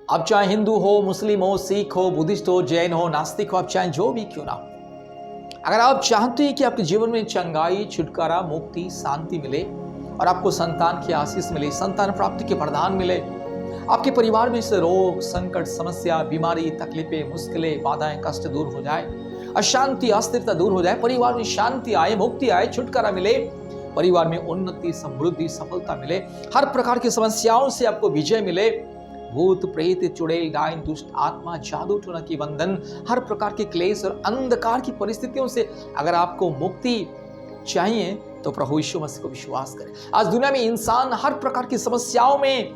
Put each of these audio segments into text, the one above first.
आप चाहे हिंदू हो, मुस्लिम हो, सिख हो, बुद्धिस्ट हो, जैन हो, नास्तिक हो, आप चाहे जो भी क्यों ना हो, अगर आप चाहते हैं कि आपके जीवन में चंगाई, छुटकारा, मुक्ति, शांति मिले और आपको संतान की आशीष मिले, संतान प्राप्ति के वरदान मिले, आपके परिवार में से रोग, संकट, समस्या, बीमारी, तकलीफें, मुश्किलें, बाधाएं, कष्ट दूर हो जाए, अशांति, अस्थिरता दूर हो जाए, परिवार में शांति आए, मुक्ति आए, छुटकारा मिले, परिवार में उन्नति, समृद्धि, सफलता मिले, हर प्रकार की समस्याओं से आपको विजय मिले, भूत, प्रेत, चुड़ैल, डायन, दुष्ट आत्मा, जादू टोना की बंधन, हर प्रकार के क्लेश और अंधकार की परिस्थितियों से अगर आपको मुक्ति चाहिए तो प्रभु यीशु मसीह को विश्वास करें। आज दुनिया में इंसान हर प्रकार की समस्याओं में,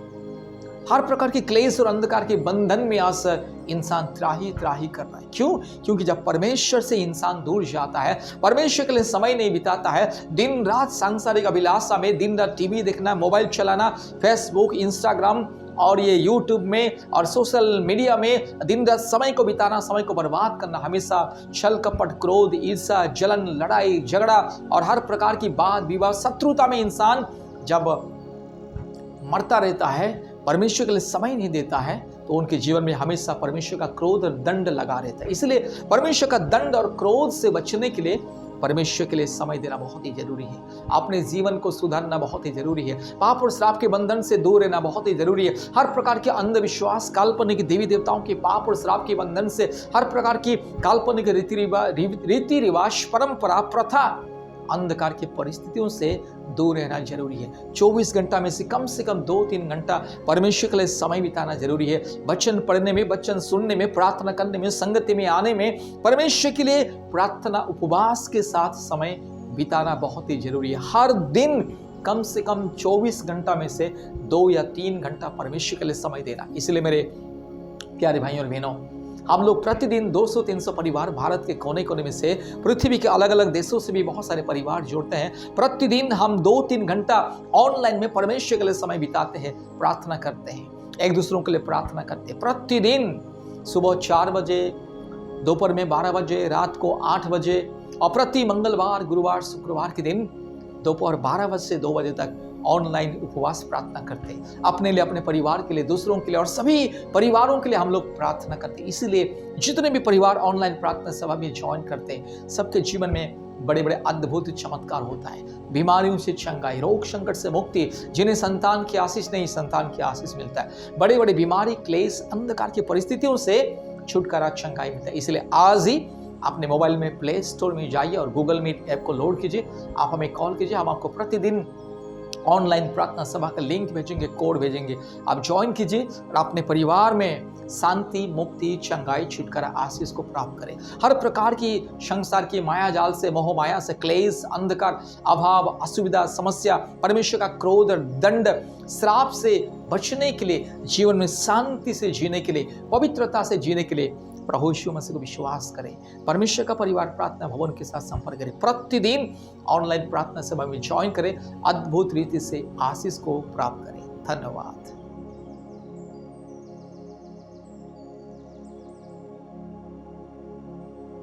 हर प्रकार के क्लेश और अंधकार के बंधन में आज इंसान त्राही त्राही कर रहा है। क्यों? क्योंकि जब परमेश्वर से इंसान दूर जाता है, परमेश्वर के लिए समय नहीं बिताता है, दिन रात सांसारिक अभिलाषा में, दिन रात टीवी देखना, मोबाइल चलाना, फेसबुक, इंस्टाग्राम और ये यूट्यूब में और सोशल मीडिया में दिन रात समय को बिताना, समय को बर्बाद करना, हमेशा छल कपट, क्रोध, ईर्ष्या, जलन, लड़ाई झगड़ा और हर प्रकार की वाद विवाद, शत्रुता में इंसान जब मरता रहता है, परमेश्वर के लिए समय नहीं देता है, तो उनके जीवन में हमेशा परमेश्वर का क्रोध और दंड लगा रहता है। इसलिए परमेश्वर का दंड और क्रोध से बचने के लिए परमेश्वर के लिए समय देना बहुत ही जरूरी है। अपने जीवन को सुधारना बहुत ही जरूरी है। पाप और श्राप के बंधन से दूर रहना बहुत ही जरूरी है। हर प्रकार के अंधविश्वास, काल्पनिक देवी देवताओं के पाप और श्राप के बंधन से, हर प्रकार की काल्पनिक रीति रिवाज, परंपरा, प्रथा, अंधकार की परिस्थितियों से दूर रहना जरूरी है। 24 घंटा में से कम 2-3 घंटा परमेश्वर के लिए समय बिताना जरूरी है। वचन पढ़ने में, वचन सुनने में, प्रार्थना करने में, संगति में आने में, परमेश्वर के लिए प्रार्थना उपवास के साथ समय बिताना बहुत ही जरूरी है। हर दिन कम से कम 24 घंटा में से 2 या 3 घंटा परमेश्वर के लिए समय देना। इसलिए मेरे प्यारे भाइयों और बहनों, हम लोग प्रतिदिन 200-300 परिवार भारत के कोने कोने में से, पृथ्वी के अलग अलग देशों से भी बहुत सारे परिवार जुड़ते हैं। प्रतिदिन हम 2-3 घंटा ऑनलाइन में परमेश्वर के लिए समय बिताते हैं, प्रार्थना करते हैं, एक दूसरों के लिए प्रार्थना करते हैं। प्रतिदिन सुबह 4 बजे, दोपहर में 12 बजे, रात को 8 बजे और प्रति मंगलवार, गुरुवार, शुक्रवार के दिन दोपहर 12 बजे से 2 बजे तक ऑनलाइन उपवास प्रार्थना करते हैं। अपने लिए, अपने परिवार के लिए, दूसरों के लिए और सभी परिवारों के लिए हम लोग प्रार्थना करते हैं। इसलिए जितने भी परिवार ऑनलाइन प्रार्थना सभा में ज्वाइन करते हैं, सबके जीवन में बड़े बड़े अद्भुत चमत्कार होता है। बीमारियों से चंगाई, रोग संकट से मुक्ति, जिन्हें संतान की आशीष नहीं, संतान की आशीष मिलता है। बड़े बड़े बीमारी, क्लेश, अंधकार की परिस्थितियों से छुटकारा, चंगाई मिलता है। इसलिए आज ही अपने मोबाइल में प्ले स्टोर में जाइए और गूगल मीट ऐप को लोड कीजिए, आप हमें कॉल कीजिए, हम आपको प्रतिदिन ऑनलाइन प्रार्थना सभा का लिंक भेजेंगे, कोड भेजेंगे, आप ज्वाइन कीजिए और अपने परिवार में शांति, मुक्ति, चंगाई, छुटकारा, आशीष को प्राप्त करें। हर प्रकार की संसार की माया जाल से, मोह माया से, क्लेश, अंधकार, अभाव, असुविधा, समस्या, परमेश्वर का क्रोध और दंड, श्राप से बचने के लिए, जीवन में शांति से जीने के लिए, पवित्रता से जीने के लिए प्रभु यीशु मसीह को विश्वास करें। परमेश्वर का परिवार प्रार्थना भवन के साथ संपर्क करें। प्रतिदिन ऑनलाइन प्रार्थना सभा में ज्वाइन करें, अद्भुत रीति से आशीष को प्राप्त करें। धन्यवाद।